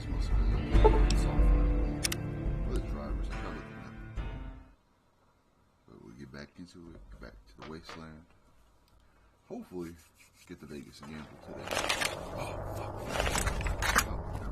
supposed to be software for the drivers. I tried looking at it. But we'll get back into it, back to the wasteland. Hopefully, get to Vegas again for today. Oh, fuck. Oh, no.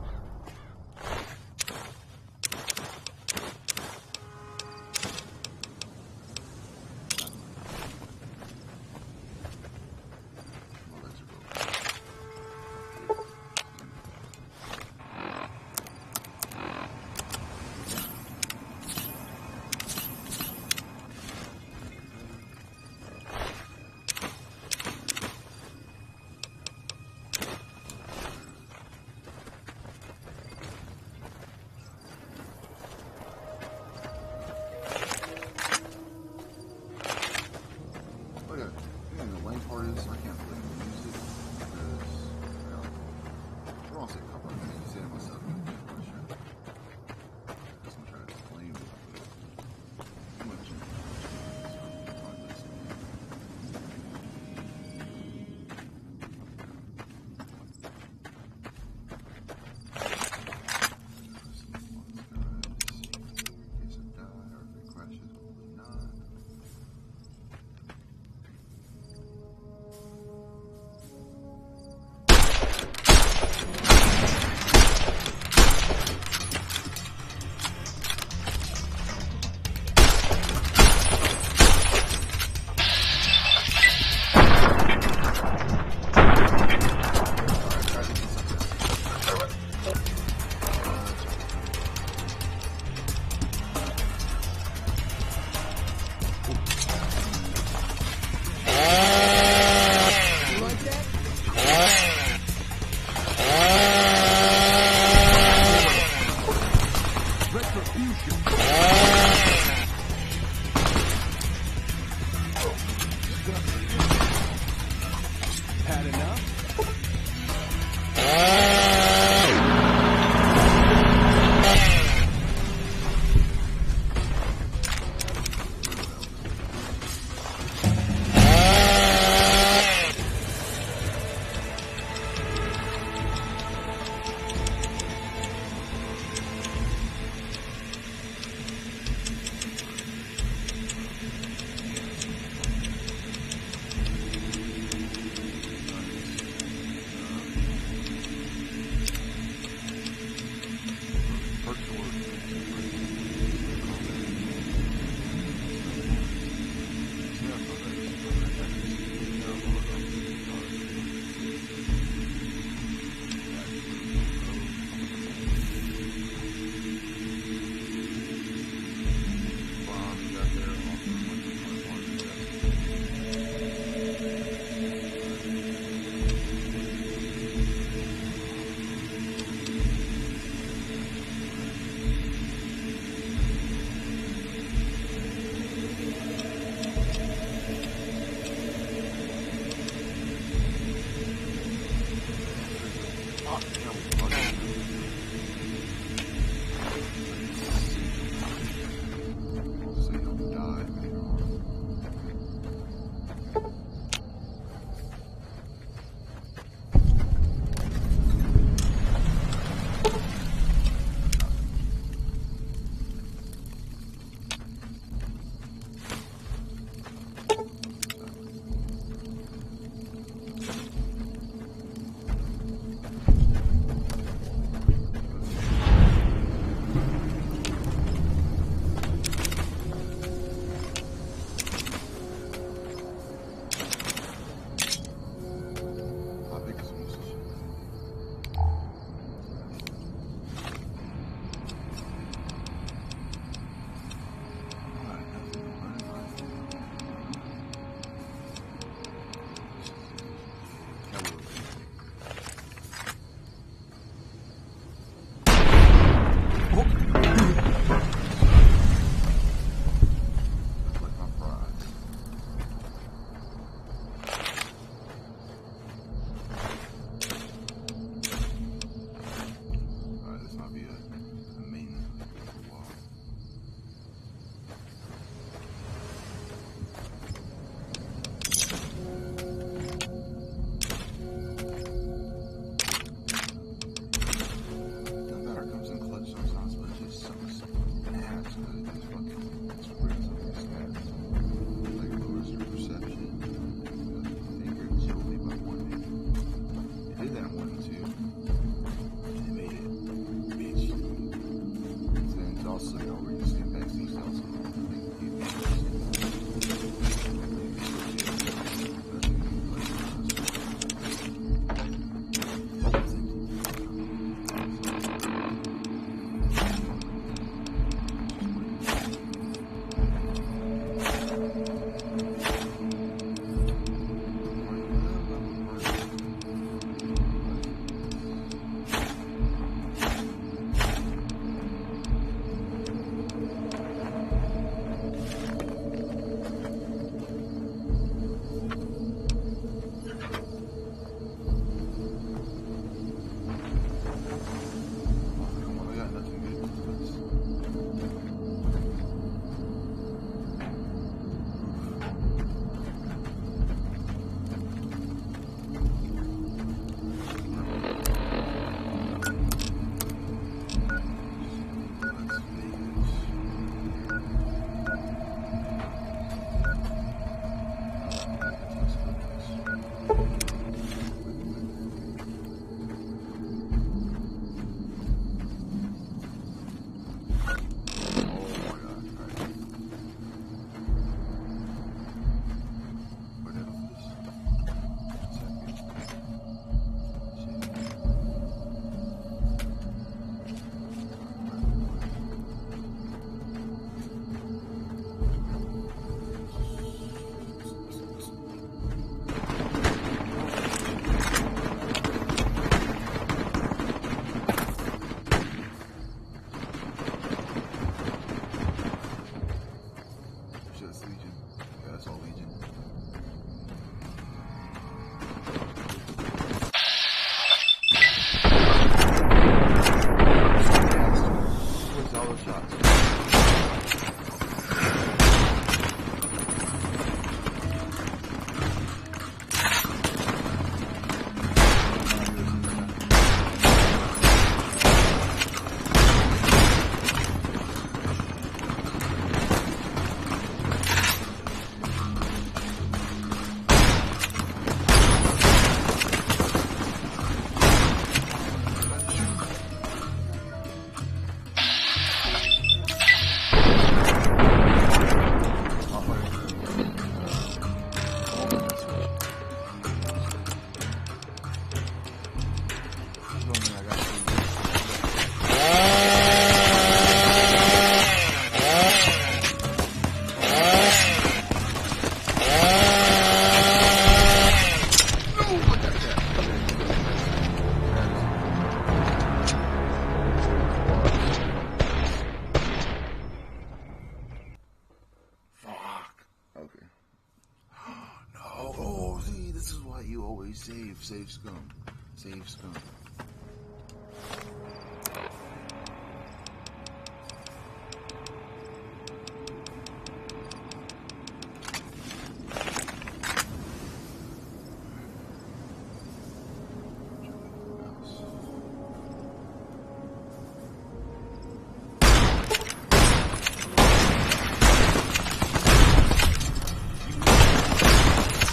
Save scum. Save scum.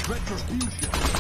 Retribution.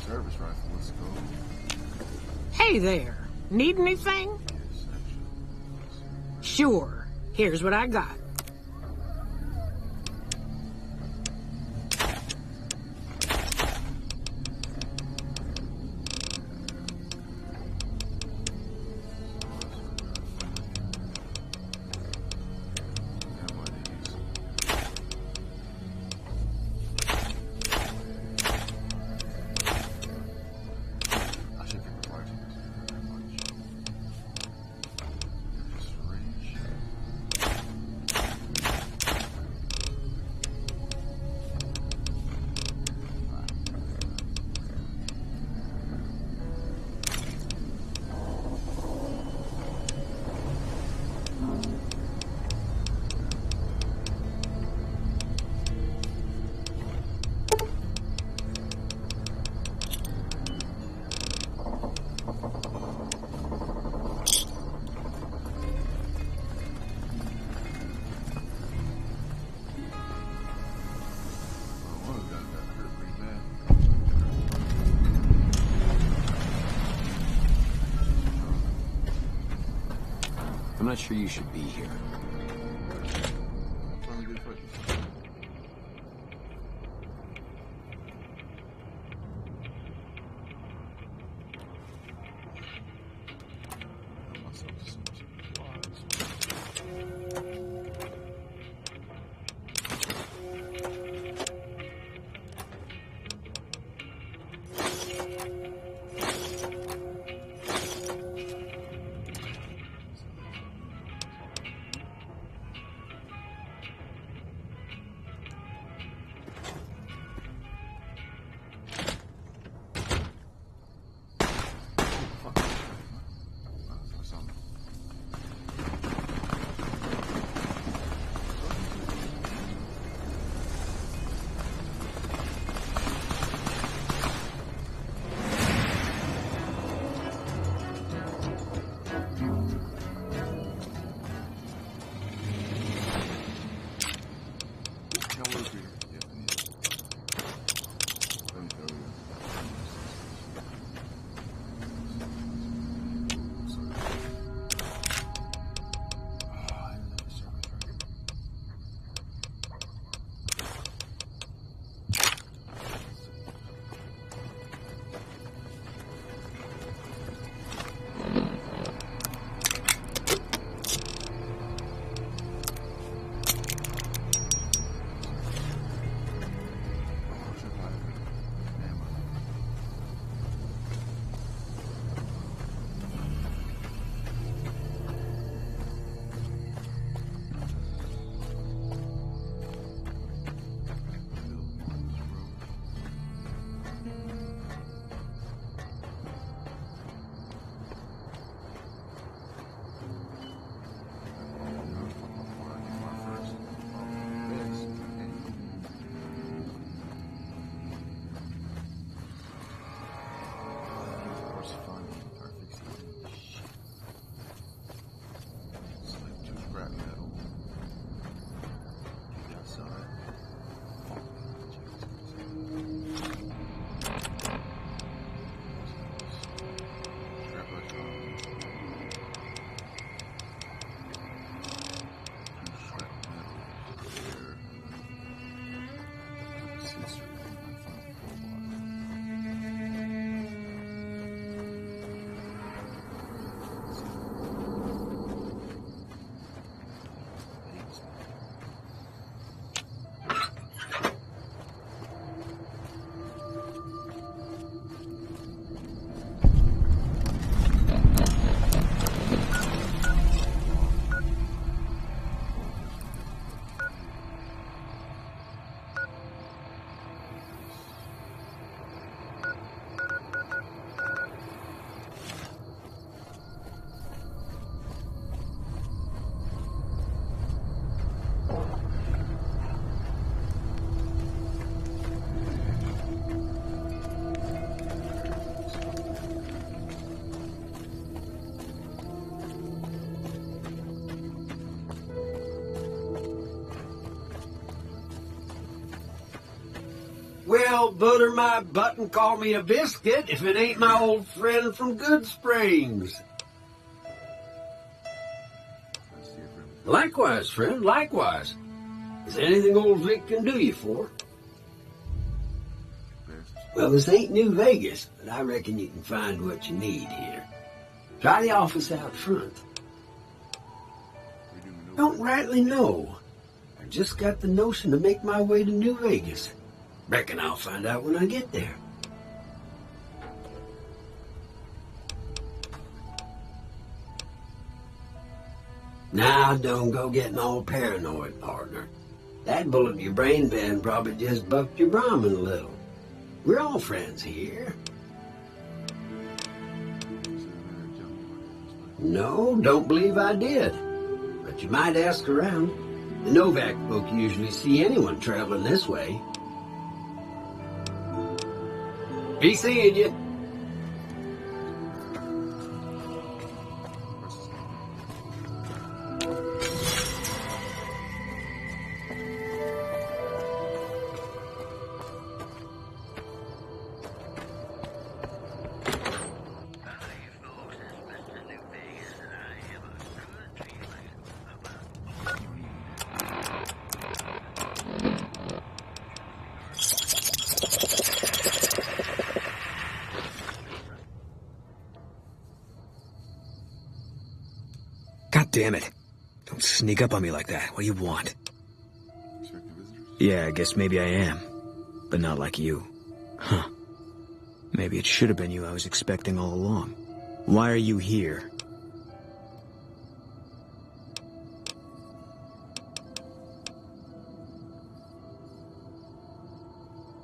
Service rifle, let's go. Hey there. Need anything? Yes, actually. Sure. Here's what I got. I'm not sure you should be here. well butter my butt and call me a biscuit if it ain't my old friend from Good Springs. I see a friend. Likewise, friend, likewise. Is there anything old Vic can do you for? Well, this ain't New Vegas, but I reckon you can find what you need here. Try the office out front. Don't rightly know. I just got the notion to make my way to New Vegas. Reckon I'll find out when I get there. Now, don't go getting all paranoid, partner. That bullet in your brain band probably just bucked your Brahmin a little. We're all friends here. No, don't believe I did. But you might ask around. The Novak folk usually see anyone traveling this way. Be seeing you. God damn it. Don't sneak up on me like that. What do you want? Expecting visitors? Yeah, I guess maybe I am. But not like you. Huh. Maybe it should have been you I was expecting all along. Why are you here?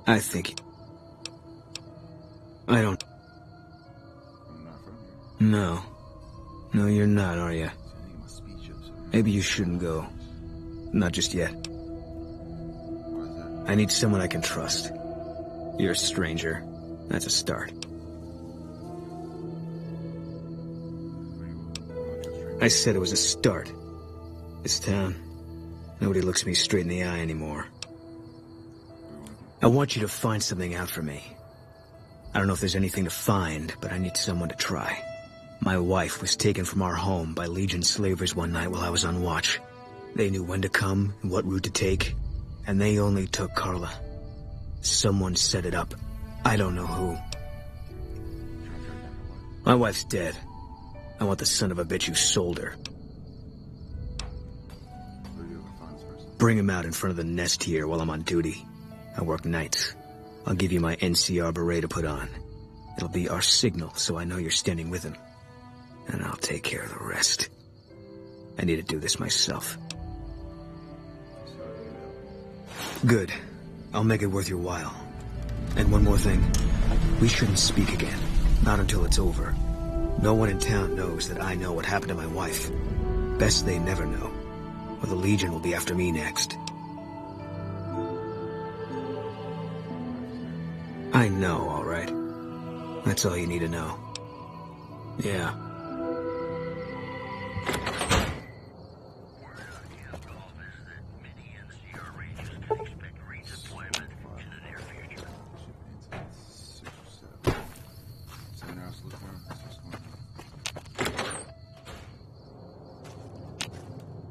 I think... I don't... I'm not from here. No. No, you're not, are you? Sending my speech up, so Maybe you shouldn't go. Not just yet. why is that? I need someone I can trust. You're a stranger. That's a start. I said it was a start. This town, nobody looks me straight in the eye anymore. I want you to find something out for me. I don't know if there's anything to find, but I need someone to try. My wife was taken from our home by Legion slavers one night while I was on watch. They knew when to come and what route to take, and they only took Carla. Someone set it up. I don't know who. My wife's dead. I want the son of a bitch who sold her. Where do you ever find this person? Bring him out in front of the nest here while I'm on duty. I work nights. I'll give you my NCR beret to put on. It'll be our signal so I know you're standing with him. And I'll take care of the rest. I need to do this myself. Good. I'll make it worth your while. And one more thing. We shouldn't speak again. Not until it's over. No one in town knows that I know what happened to my wife. Best they never know. Or the Legion will be after me next. I know, all right. That's all you need to know. Yeah.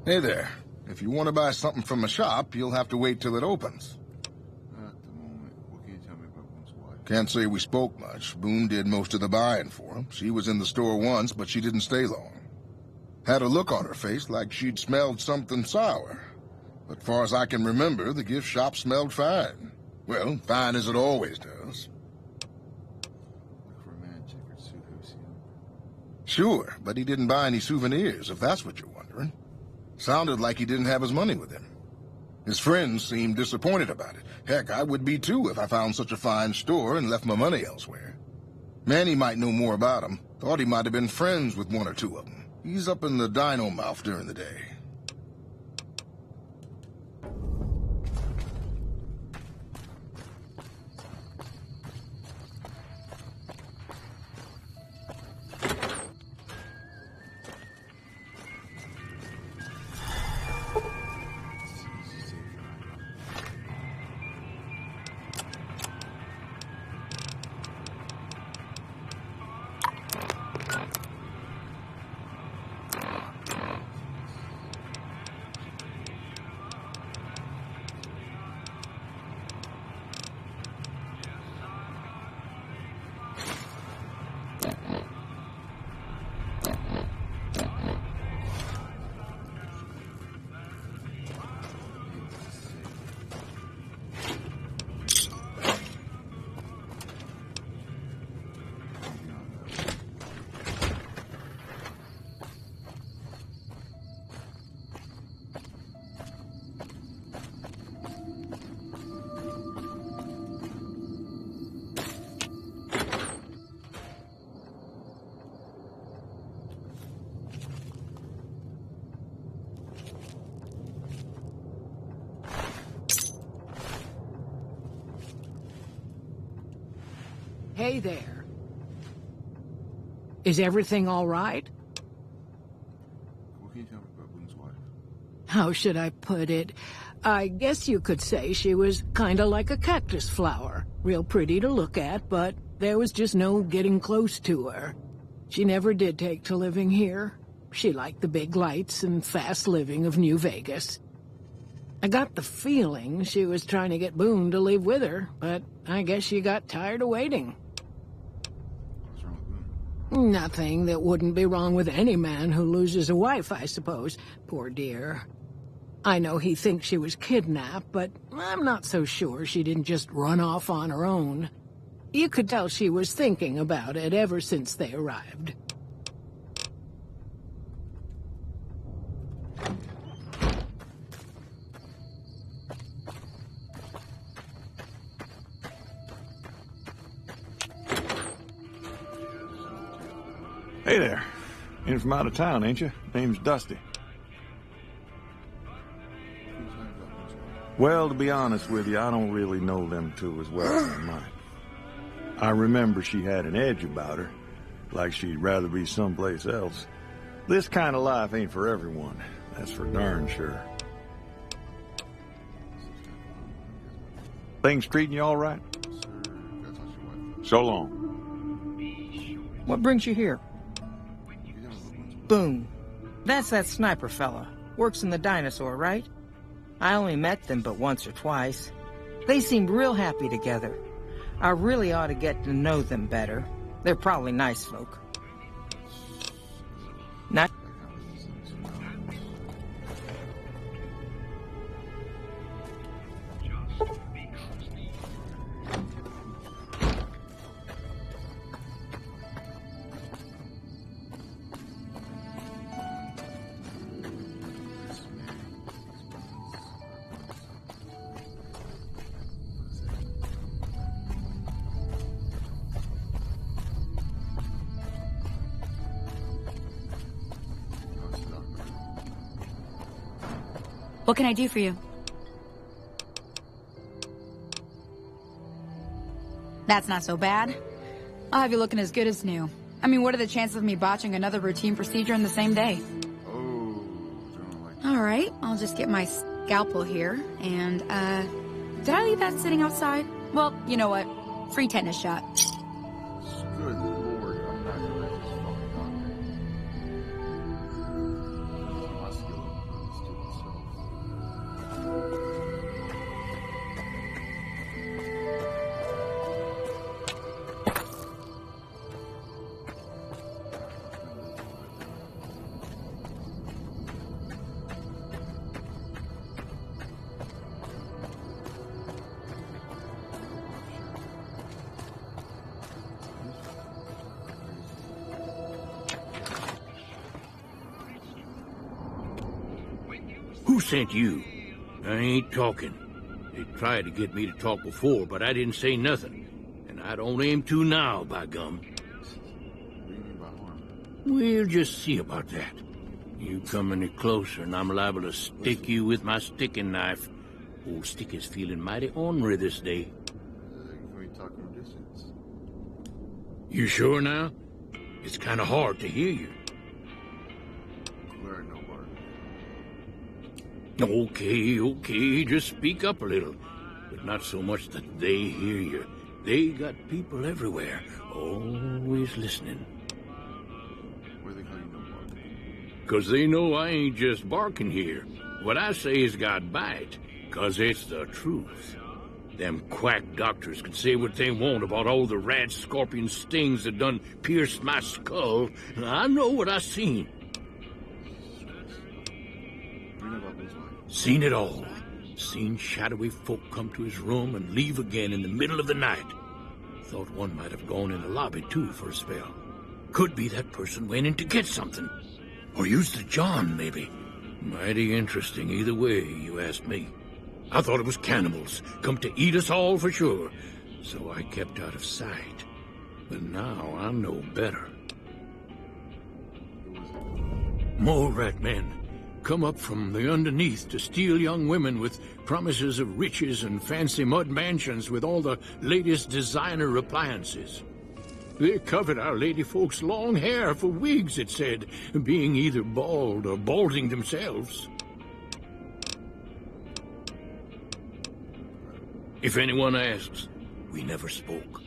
Hey there. If you want to buy something from a shop, you'll have to wait till it opens. At the moment, what can you tell me about Boone's wife? Can't say we spoke much. Boone did most of the buying for him. She was in the store once, but she didn't stay long. Had a look on her face like she'd smelled something sour. But far as I can remember, the gift shop smelled fine. Well, fine as it always does. Look for a man in checkered suit. Have you seen him? Sure, but he didn't buy any souvenirs, if that's what you're wondering. Sounded like he didn't have his money with him. His friends seemed disappointed about it. Heck, I would be too if I found such a fine store and left my money elsewhere. Manny might know more about him. Thought he might have been friends with one or two of them. He's up in the Dino Mouth during the day. Hey there. Is everything all right? What can you tell me about Boone's wife? How should I put it? I guess you could say she was kinda like a cactus flower. Real pretty to look at, but there was just no getting close to her. She never did take to living here. She liked the big lights and fast living of New Vegas. I got the feeling she was trying to get Boone to leave with her, but I guess she got tired of waiting. What's wrong with Boone? Nothing that wouldn't be wrong with any man who loses a wife, I suppose. Poor dear. I know he thinks she was kidnapped, but I'm not so sure she didn't just run off on her own. You could tell she was thinking about it ever since they arrived. Hey there. In from out of town, ain't you? Name's Dusty. Well, to be honest with you, I don't really know them two as well as I might. I remember she had an edge about her, like she'd rather be someplace else. This kind of life ain't for everyone, that's for darn sure. Things treating you all right? Sir, gotta talk to your wife. So long. What brings you here? You tell me about Boone's wife. Boone. That's that sniper fella. Works in the dinosaur, right? I only met them but once or twice. They seemed real happy together. I really ought to get to know them better. They're probably nice folk. Not... What can I do for you? That's not so bad. I'll have you looking as good as new. I mean, what are the chances of me botching another routine procedure in the same day? Oh, don't like All right, I'll just get my scalpel here, and, did I leave that sitting outside? Well, you know what? Free tetanus shot. Good lord, I'm not gonna let this fucking doctor. My skill for this stupid stuff. Who sent you? I ain't talking. They tried to get me to talk before, but I didn't say nothing. And I don't aim to now, by gum. What do you mean by harm? We'll just see about that. You come any closer and I'm liable to stick you with my sticking knife. Old stick is feeling mighty ornery this day. Can we talk from a distance? You sure now? It's kind of hard to hear you. Clear no bar. Okay, just speak up a little. But not so much that they hear you. They got people everywhere, always listening. Where they call you no bar? 'Cause they know I ain't just barking here. What I say has got bite, 'cause it's the truth. Them quack doctors can say what they want about all the rat scorpion stings that done pierced my skull, and I know what I seen. You know about Boone's wife? Seen it all. Seen shadowy folk come to his room and leave again in the middle of the night. Thought one might have gone in the lobby, too, for a spell. Could be that person went in to get something. Or used the John, maybe. Mighty interesting either way, you ask me. I thought it was cannibals, come to eat us all for sure. So I kept out of sight. But now I know better. More rat men. Come up from the underneath to steal young women with promises of riches and fancy mud mansions with all the latest designer appliances. They covered our lady folks' long hair for wigs, it said, being either bald or balding themselves. If anyone asks, we never spoke.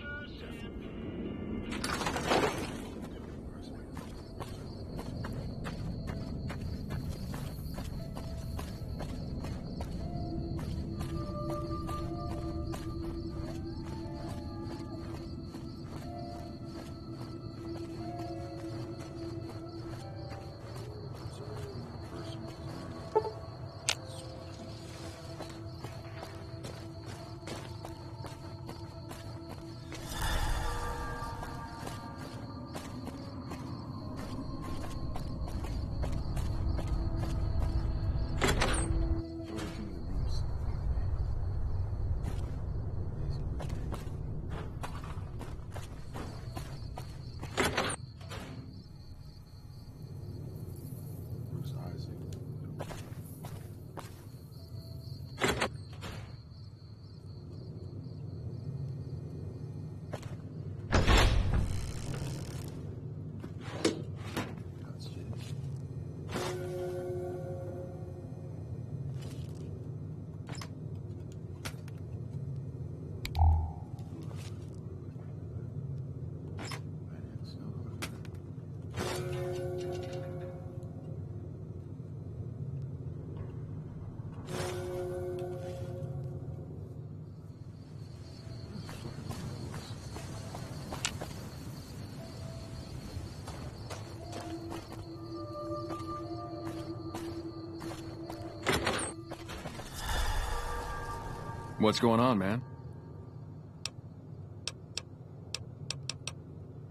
What's going on, man?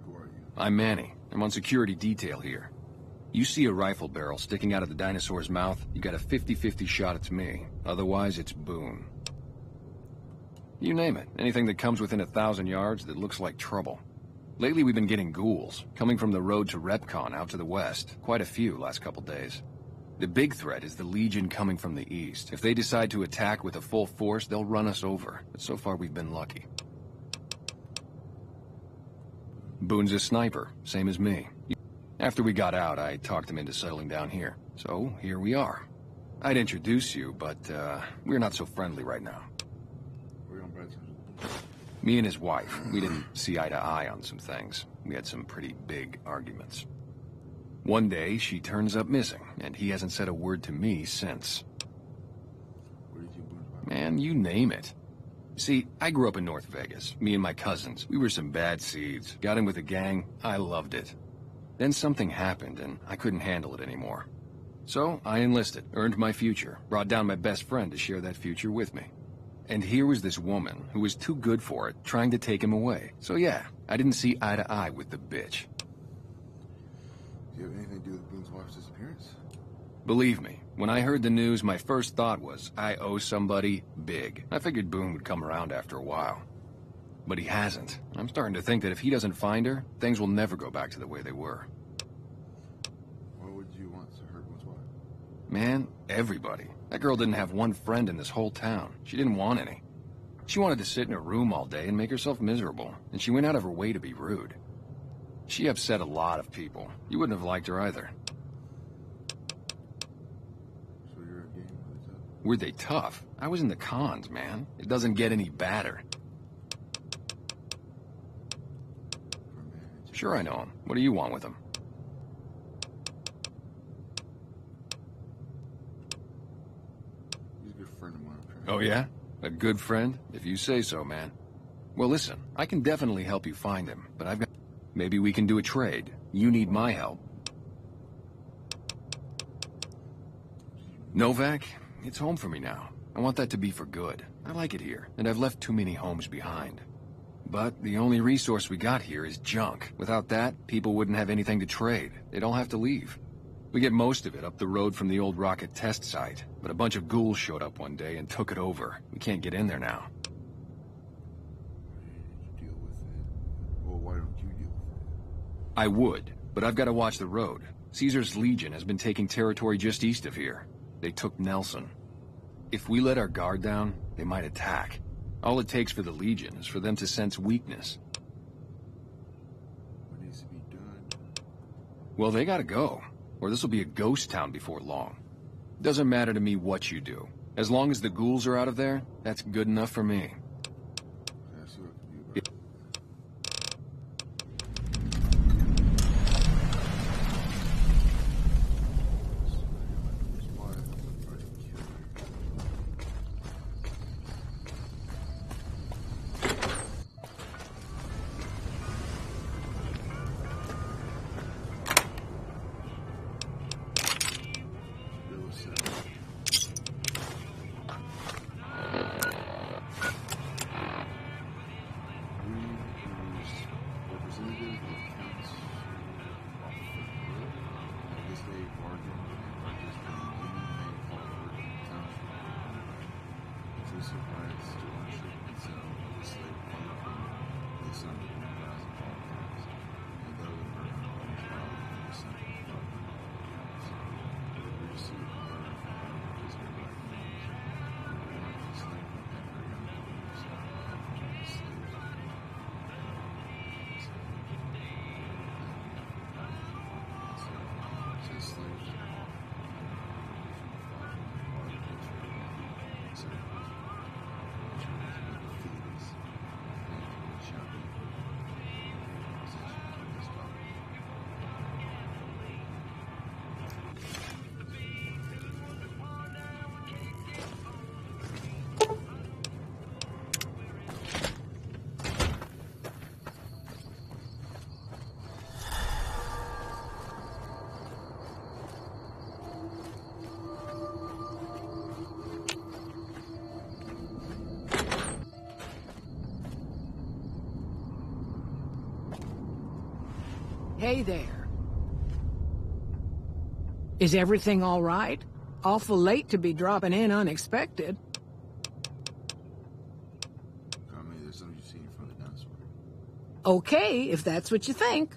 Who are you? I'm Manny. I'm on security detail here. You see a rifle barrel sticking out of the dinosaur's mouth, you got a 50-50 shot it's me. Otherwise, it's Boone. You name it. Anything that comes within 1,000 yards that looks like trouble. Lately, we've been getting ghouls, coming from the road to Repcon out to the west. Quite a few last couple days. The big threat is the Legion coming from the east. If they decide to attack with a full force, they'll run us over. But so far, we've been lucky. Boone's a sniper, same as me. After we got out, I talked him into settling down here. So, here we are. I'd introduce you, but, we're not so friendly right now. We're on bad terms. Me and his wife, we didn't see eye to eye on some things. We had some pretty big arguments. One day, she turns up missing, and he hasn't said a word to me since. Where did you Boone's wife? Man, you name it. See, I grew up in North Vegas. Me and my cousins, we were some bad seeds. Got in with a gang, I loved it. Then something happened, and I couldn't handle it anymore. So, I enlisted, earned my future, brought down my best friend to share that future with me. And here was this woman, who was too good for it, trying to take him away. So yeah, I didn't see eye to eye with the bitch. Do you have anything to do with Boone's wife's disappearance? Believe me, when I heard the news, my first thought was, I owe somebody big. I figured Boone would come around after a while. But he hasn't. I'm starting to think that if he doesn't find her, things will never go back to the way they were. What would you want to hurt Boone's wife? Man, everybody. That girl didn't have one friend in this whole town. She didn't want any. She wanted to sit in her room all day and make herself miserable, and she went out of her way to be rude. She upset a lot of people. You wouldn't have liked her either. So you're a game with it. Were they tough? I was in the cons, man. It doesn't get any badder. Sure I know him. What do you want with him? He's a good friend of mine. Oh yeah? A good friend? If you say so, man. Well listen, I can definitely help you find him, but I've got... Maybe we can do a trade. You need my help. Novak, it's home for me now. I want that to be for good. I like it here, and I've left too many homes behind. But the only resource we got here is junk. Without that, people wouldn't have anything to trade. They'd all have to leave. We get most of it up the road from the old rocket test site, but a bunch of ghouls showed up one day and took it over. We can't get in there now. Deal with it. Well, why don't you deal with it? I would, but I've got to watch the road. Caesar's Legion has been taking territory just east of here. They took Nelson. If we let our guard down, they might attack. All it takes for the Legion is for them to sense weakness. Well, they gotta go, or this will be a ghost town before long. Doesn't matter to me what you do. As long as the ghouls are out of there, that's good enough for me. Hey there. Is everything all right? Awful late to be dropping in unexpected. I mean, there's something you see in front of the dinosaur. Okay, if that's what you think.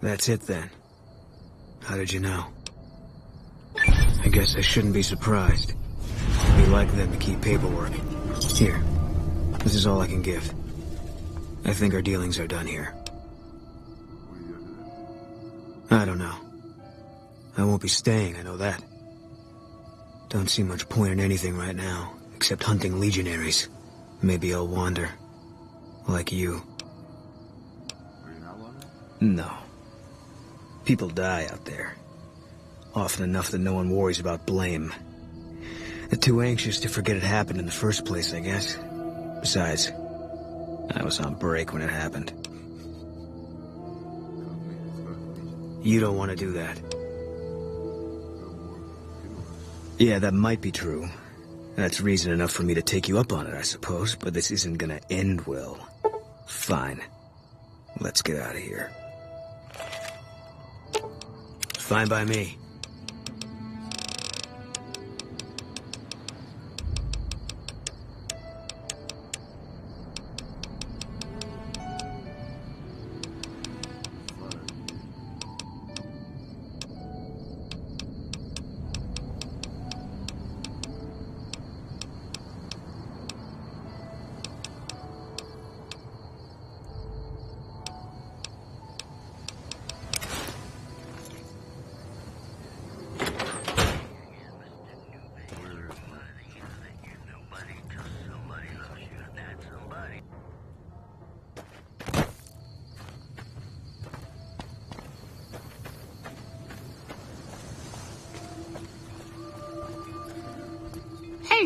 That's it then. How did you know? I guess I shouldn't be surprised. We like them to keep paperwork. Here. This is all I can give. I think our dealings are done here. I don't know. I won't be staying, I know that. Don't see much point in anything right now, except hunting legionaries. Maybe I'll wander. Like you. No. People die out there. Often enough that no one worries about blame. They're too anxious to forget it happened in the first place, I guess. Besides, I was on break when it happened. You don't want to do that. Yeah, that might be true. That's reason enough for me to take you up on it, I suppose, but this isn't gonna end well. Fine. Let's get out of here. Fine by me.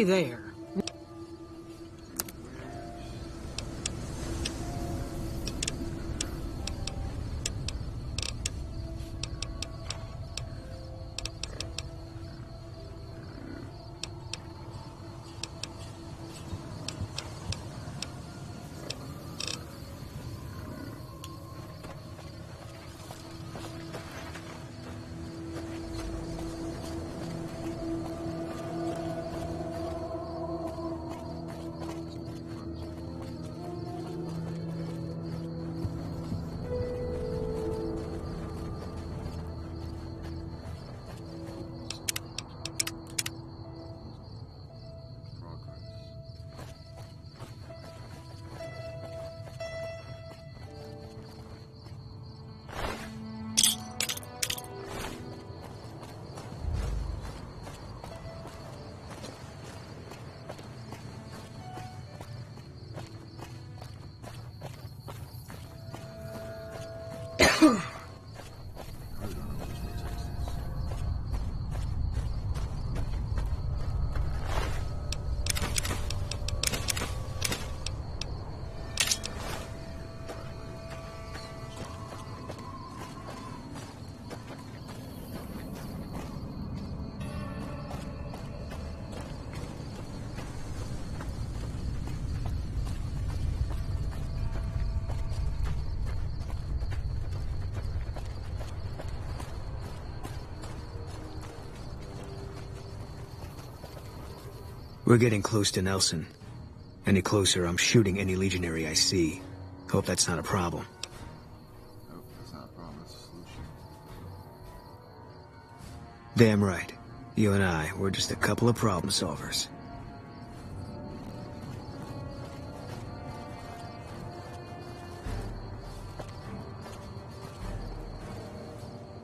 Hey there. We're getting close to Nelson. Any closer, I'm shooting any legionary I see. Hope that's not a problem. Nope, that's not a problem. That's a solution. Damn right. You and I, we're just a couple of problem solvers.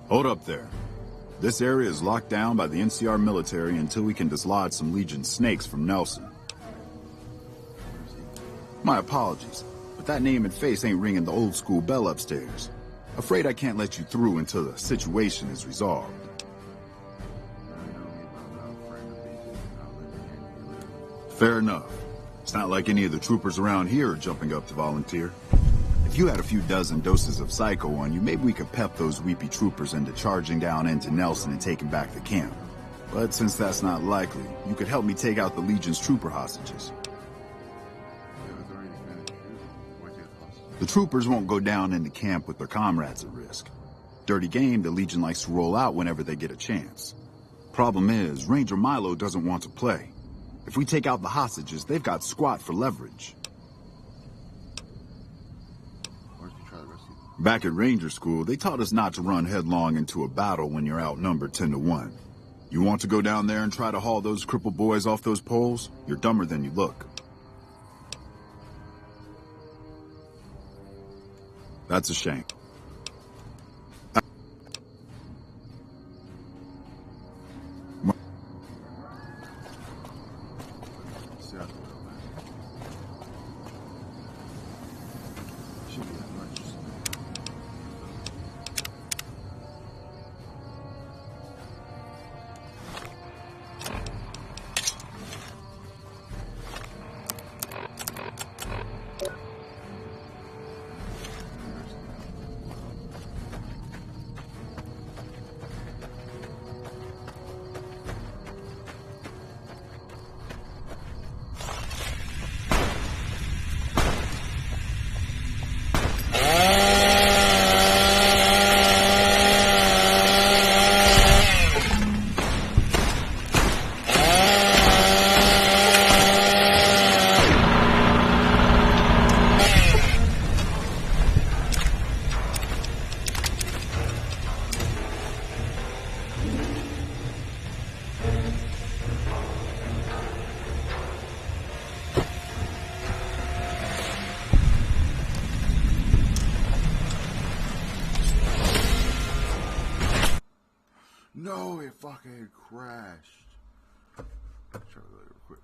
Hold up there. This area is locked down by the NCR military until we can dislodge some Legion snakes from Nelson. My apologies, but that name and face ain't ringing the old school bell upstairs. Afraid I can't let you through until the situation is resolved. Fair enough. It's not like any of the troopers around here are jumping up to volunteer. If you had a few dozen doses of Psycho on you, maybe we could pep those weepy troopers into charging down into Nelson and taking back the camp. But since that's not likely, you could help me take out the Legion's trooper hostages. The troopers won't go down into camp with their comrades at risk. Dirty game the Legion likes to roll out whenever they get a chance. Problem is, Ranger Milo doesn't want to play. If we take out the hostages, they've got squat for leverage. Back at Ranger School, they taught us not to run headlong into a battle when you're outnumbered 10-1. You want to go down there and try to haul those crippled boys off those poles? You're dumber than you look. That's a shame. it fucking crashed. Try to go real quick.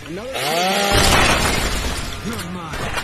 Another. You're mine.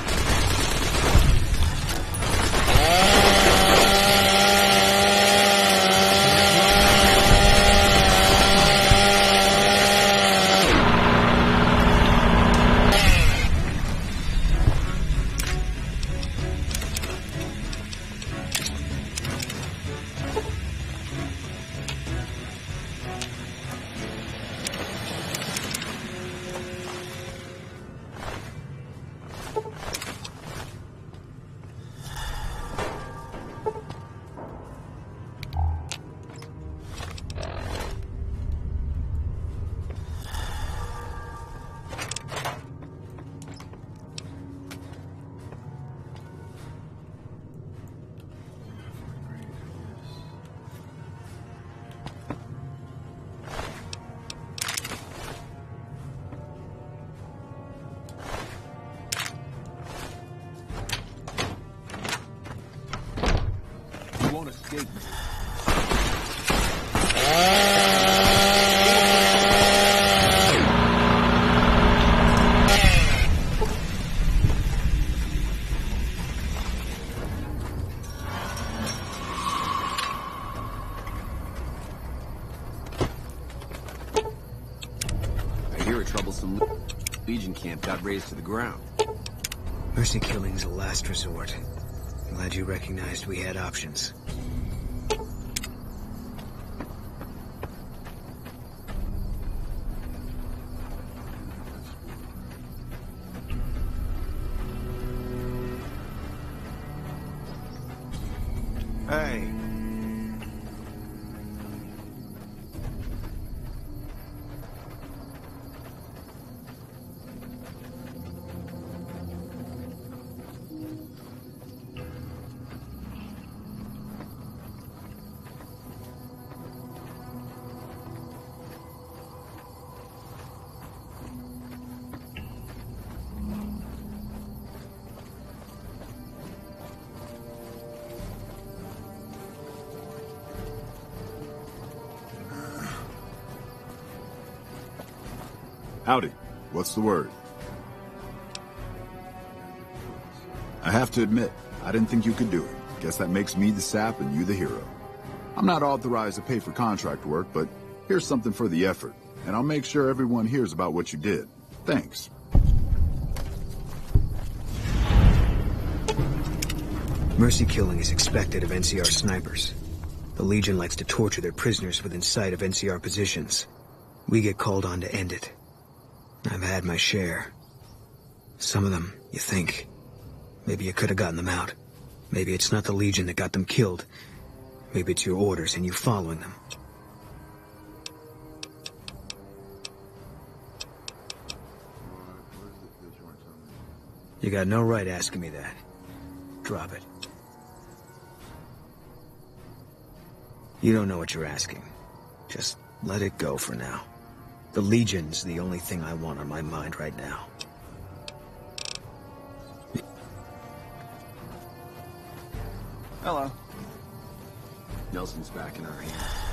won't escape me. I hear a troublesome Legion camp got razed to the ground. Mercy killing's a last resort. Glad you recognized we had options. Hey. Howdy. What's the word? I have to admit, I didn't think you could do it. Guess that makes me the sap and you the hero. I'm not authorized to pay for contract work, but here's something for the effort, and I'll make sure everyone hears about what you did. Thanks. Mercy killing is expected of NCR snipers. The Legion likes to torture their prisoners within sight of NCR positions. We get called on to end it. I've had my share. Some of them, you think. Maybe you could have gotten them out. Maybe it's not the Legion that got them killed. Maybe it's your orders and you following them. You got no right asking me that. Drop it. You don't know what you're asking. Just let it go for now. The Legion's the only thing I want on my mind right now. Hello. Nelson's back in our hands.